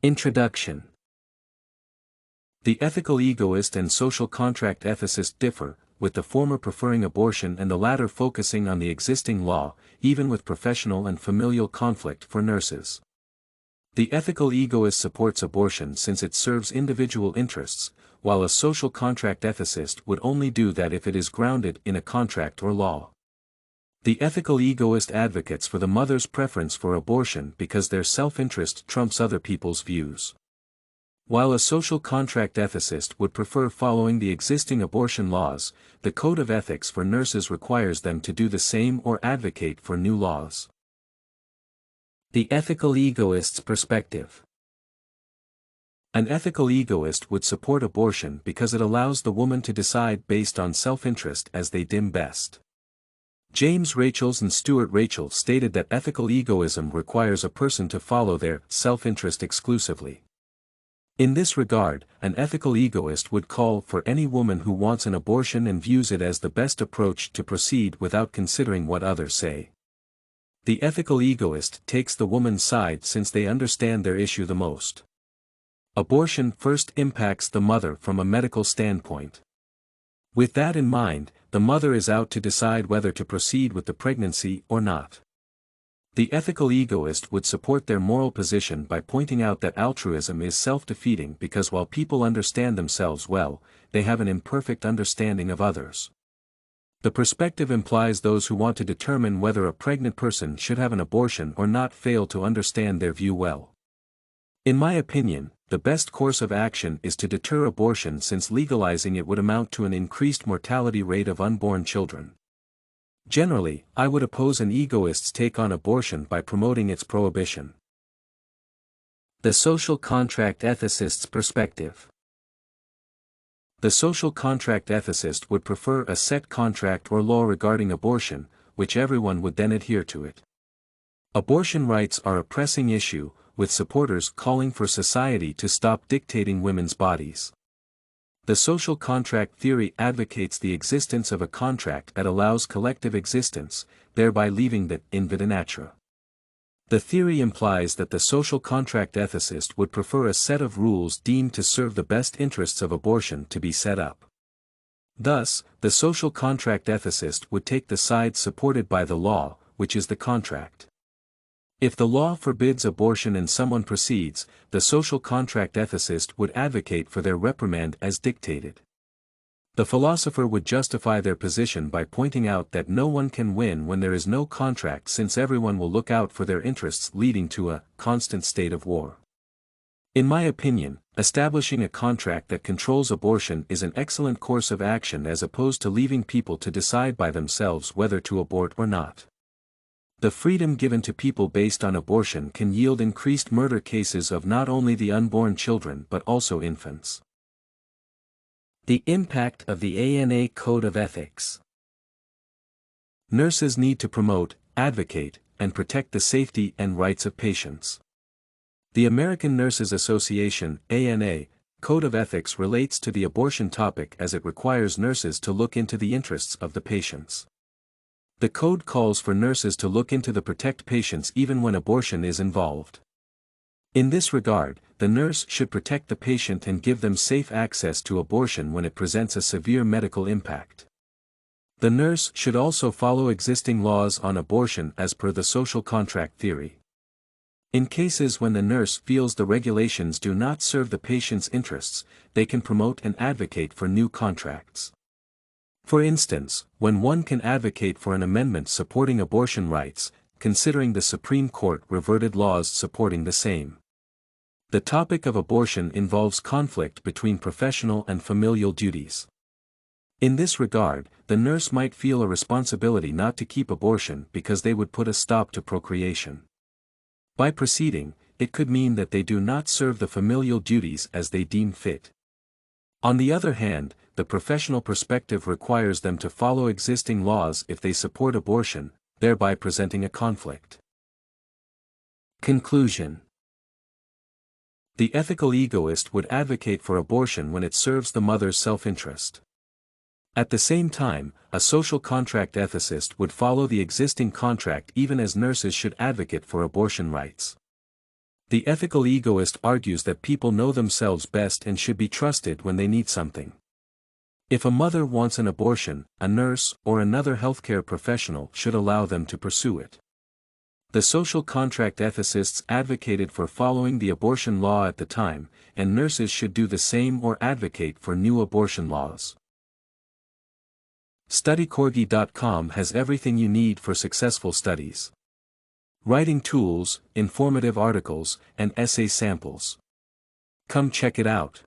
Introduction. The ethical egoist and social contract ethicist differ, with the former preferring abortion and the latter focusing on the existing law, even with professional and familial conflict for nurses. The ethical egoist supports abortion since it serves individual interests, while a social contract ethicist would only do that if it is grounded in a contract or law. The ethical egoist advocates for the mother's preference for abortion because their self-interest trumps other people's views. While a social contract ethicist would prefer following the existing abortion laws, the Code of Ethics for nurses requires them to do the same or advocate for new laws. The ethical egoist's perspective. An ethical egoist would support abortion because it allows the woman to decide based on self-interest as they deem best. James Rachels and Stuart Rachel stated that ethical egoism requires a person to follow their self-interest exclusively. In this regard, an ethical egoist would call for any woman who wants an abortion and views it as the best approach to proceed without considering what others say. The ethical egoist takes the woman's side since they understand their issue the most. Abortion first impacts the mother from a medical standpoint. With that in mind, the mother is out to decide whether to proceed with the pregnancy or not. The ethical egoist would support their moral position by pointing out that altruism is self-defeating because while people understand themselves well, they have an imperfect understanding of others. The perspective implies those who want to determine whether a pregnant person should have an abortion or not fail to understand their view well. In my opinion, the best course of action is to deter abortion since legalizing it would amount to an increased mortality rate of unborn children. Generally, I would oppose an egoist's take on abortion by promoting its prohibition. The social contract ethicist's perspective. The social contract ethicist would prefer a set contract or law regarding abortion, which everyone would then adhere to it. Abortion rights are a pressing issue, with supporters calling for society to stop dictating women's bodies. The social contract theory advocates the existence of a contract that allows collective existence, thereby leaving the in vita natura. The theory implies that the social contract ethicist would prefer a set of rules deemed to serve the best interests of abortion to be set up. Thus, the social contract ethicist would take the side supported by the law, which is the contract. If the law forbids abortion and someone proceeds, the social contract ethicist would advocate for their reprimand as dictated. The philosopher would justify their position by pointing out that no one can win when there is no contract since everyone will look out for their interests leading to a constant state of war. In my opinion, establishing a contract that controls abortion is an excellent course of action as opposed to leaving people to decide by themselves whether to abort or not. The freedom given to people based on abortion can yield increased murder cases of not only the unborn children but also infants. The impact of the ANA Code of Ethics. Nurses need to promote, advocate, and protect the safety and rights of patients. The American Nurses Association (ANA) Code of Ethics relates to the abortion topic as it requires nurses to look into the interests of the patients. The code calls for nurses to look into the protect patients even when abortion is involved. In this regard, the nurse should protect the patient and give them safe access to abortion when it presents a severe medical impact. The nurse should also follow existing laws on abortion as per the social contract theory. In cases when the nurse feels the regulations do not serve the patient's interests, they can promote and advocate for new contracts. For instance, when one can advocate for an amendment supporting abortion rights, considering the Supreme Court reverted laws supporting the same. The topic of abortion involves conflict between professional and familial duties. In this regard, the nurse might feel a responsibility not to keep abortion because they would put a stop to procreation. By proceeding, it could mean that they do not serve the familial duties as they deem fit. On the other hand, the professional perspective requires them to follow existing laws if they support abortion, thereby presenting a conflict. Conclusion. The ethical egoist would advocate for abortion when it serves the mother's self-interest. At the same time, a social contract ethicist would follow the existing contract even as nurses should advocate for abortion rights. The ethical egoist argues that people know themselves best and should be trusted when they need something. If a mother wants an abortion, a nurse or another healthcare professional should allow them to pursue it. The social contract ethicists advocated for following the abortion law at the time, and nurses should do the same or advocate for new abortion laws. StudyCorgi.com has everything you need for successful studies. Writing tools, informative articles, and essay samples. Come check it out.